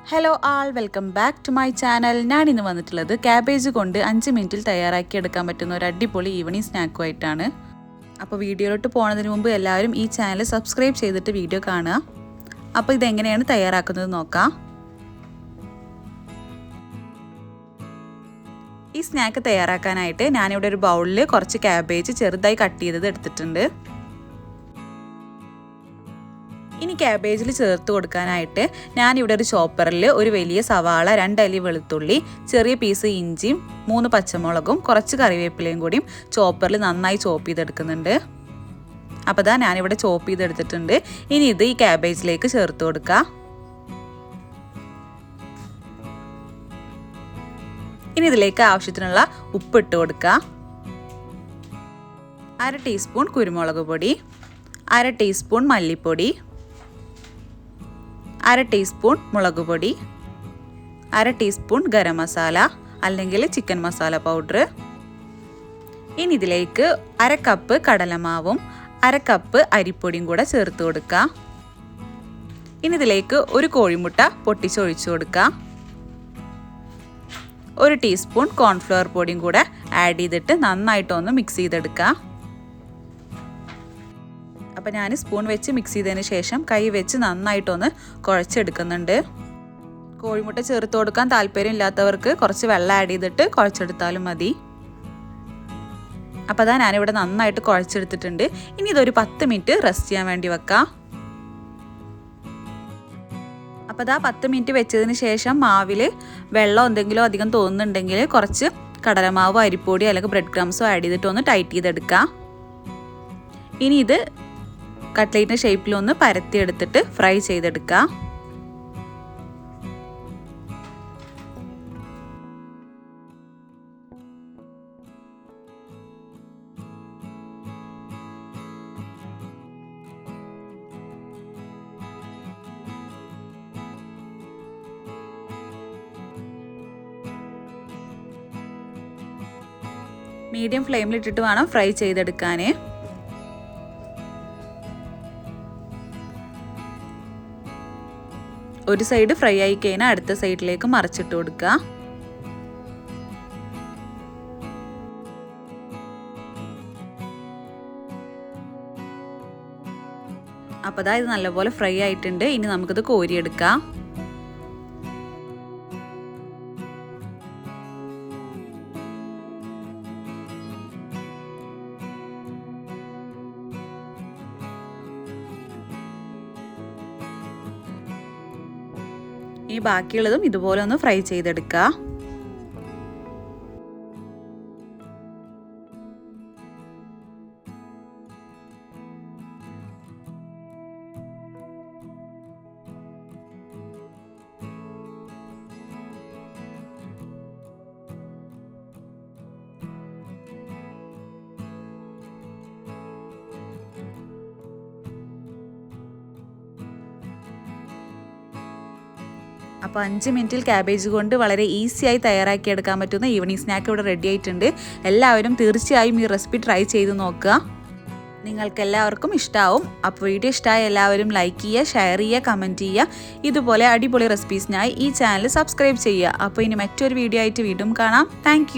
Hello all, welcome back to my channel. ഞാൻ ഇന്ന് വന്നിട്ടുള്ളത് കാബേജ് കൊണ്ട് 5 മിനിറ്റിൽ തയ്യാറാക്കി എടുക്കാൻ പറ്റുന്ന ഒരു അടിപൊളി ഈവനിംഗ് സ്നാക്ക് ആയിട്ടാണ്. അപ്പോൾ വീഡിയോയിലോട്ട് പോകുന്നതിന് മുമ്പ് എല്ലാവരും ഈ ചാനൽ സബ്സ്ക്രൈബ് ചെയ്തിട്ട് വീഡിയോ കാണുക. അപ്പോൾ ഇത് എങ്ങനെയാണ് തയ്യാറാക്കുന്നത് നോക്കാം. ഈ സ്നാക്ക് തയ്യാറാക്കാനായിട്ട് ഞാൻ ഇവിടെ ഒരു ബൗളിൽ കുറച്ച് കാബേജ് ചെറുതായി കട്ട് ചെയ്തത് എടുത്തിട്ടുണ്ട്. ഇനി കാബേജിൽ ചേർത്ത് കൊടുക്കാനായിട്ട് ഞാൻ ഇവിടെ ഒരു ചോപ്പറിൽ ഒരു വലിയ സവാള, 2 അല്ലി വെളുത്തുള്ളി, ചെറിയ പീസ് ഇഞ്ചിയും 3 പച്ചമുളകും കുറച്ച് കറിവേപ്പിലയും കൂടി ചോപ്പറിൽ നന്നായി ചോപ്പ് ചെയ്തെടുക്കുന്നുണ്ട്. അപ്പോൾ ദാ ഞാനിവിടെ ചോപ്പ് ചെയ്തെടുത്തിട്ടുണ്ട്. ഇനി ഇത് ഈ കാബേജിലേക്ക് ചേർത്ത് കൊടുക്കുക. ഇനി ഇതിലേക്ക് ആവശ്യത്തിനുള്ള ഉപ്പ് ഇട്ട് കൊടുക്കുക. 1/2 ടീസ്പൂൺ കുരുമുളക് പൊടി, 1/2 ടീസ്പൂൺ മല്ലിപ്പൊടി, 1/2 ടീസ്പൂൺ മുളക് പൊടി, 1/2 ടീസ്പൂൺ ഗരം മസാല അല്ലെങ്കിൽ ചിക്കൻ മസാല പൗഡർ. ഇനി ഇതിലേക്ക് 1/2 കപ്പ് കടലമാവും 1/2 കപ്പ് അരിപ്പൊടിയും കൂടെ ചേർത്ത് കൊടുക്കുക. ഇനി ഇതിലേക്ക് ഒരു കോഴിമുട്ട പൊട്ടിച്ചൊഴിച്ചു കൊടുക്കുക. 1 ടീസ്പൂൺ കോൺഫ്ലവർ പൊടിയും കൂടെ ആഡ് ചെയ്തിട്ട് നന്നായിട്ടൊന്ന് മിക്സ് ചെയ്തെടുക്കുക. അപ്പോൾ ഞാൻ സ്പൂൺ വെച്ച് മിക്സ് ചെയ്തതിന് ശേഷം കൈ വെച്ച് നന്നായിട്ടൊന്ന് കുഴച്ചെടുക്കുന്നുണ്ട്. കോഴിമുട്ട ചേർത്ത് കൊടുക്കാൻ താല്പര്യമില്ലാത്തവർക്ക് കുറച്ച് വെള്ളം ആഡ് ചെയ്തിട്ട് കുഴച്ചെടുത്താലും മതി. അപ്പോൾ അതാ ഞാനിവിടെ നന്നായിട്ട് കുഴച്ചെടുത്തിട്ടുണ്ട്. ഇനി ഇതൊരു 10 മിനിറ്റ് റെസ്റ്റ് ചെയ്യാൻ വേണ്ടി വെക്കാം. അപ്പോൾ അതാ 10 മിനിറ്റ് വെച്ചതിന് ശേഷം മാവിൽ വെള്ളം എന്തെങ്കിലും അധികം തോന്നുന്നുണ്ടെങ്കിൽ കുറച്ച് കടലമാവോ അരിപ്പൊടി അല്ലെങ്കിൽ ബ്രെഡ് ക്രംസോ ആഡ് ചെയ്തിട്ട് ഒന്ന് ടൈറ്റ് ചെയ്തെടുക്കാം. ഇനി ഇത് കട്ട്ലേറ്റിൻ്റെ ഷേപ്പിലൊന്ന് പരത്തിയെടുത്തിട്ട് ഫ്രൈ ചെയ്തെടുക്കുക. മീഡിയം ഫ്ലെയിമിലിട്ടിട്ട് വേണം ഫ്രൈ ചെയ്തെടുക്കാൻ. ഒരു സൈഡ് ഫ്രൈ ആയി കഴിഞ്ഞാൽ അടുത്ത സൈഡിലേക്ക് മറിച്ചിട്ട് കൊടുക്കുക. അപ്പോൾ അതാ ഇത് നല്ലപോലെ ഫ്രൈ ആയിട്ടുണ്ട്. ഇനി നമുക്കിത് കോരിയെടുക്കാം. ഇനി ബാക്കിയുള്ളതും ഇതുപോലെ ഒന്ന് ഫ്രൈ ചെയ്തെടുക്കുക. അപ്പോൾ 5 മിനിറ്റിൽ കാബേജ് കൊണ്ട് വളരെ ഈസിയായി തയ്യാറാക്കിയെടുക്കാൻ പറ്റുന്ന ഈവനിങ് സ്നാക്ക് ഇവിടെ റെഡി ആയിട്ടുണ്ട്. എല്ലാവരും തീർച്ചയായും ഈ റെസിപ്പി ട്രൈ ചെയ്ത് നോക്കുക. നിങ്ങൾക്ക് എല്ലാവർക്കും ഇഷ്ടമാവും. അപ്പോൾ വീഡിയോ ഇഷ്ടമായ എല്ലാവരും ലൈക്ക് ചെയ്യുക, ഷെയർ ചെയ്യുക, കമൻറ്റ് ചെയ്യുക. ഇതുപോലെ അടിപൊളി റെസിപ്പീസിനായി ഈ ചാനൽ സബ്സ്ക്രൈബ് ചെയ്യുക. അപ്പോൾ ഇനി മറ്റൊരു വീഡിയോ ആയിട്ട് വീണ്ടും കാണാം. താങ്ക്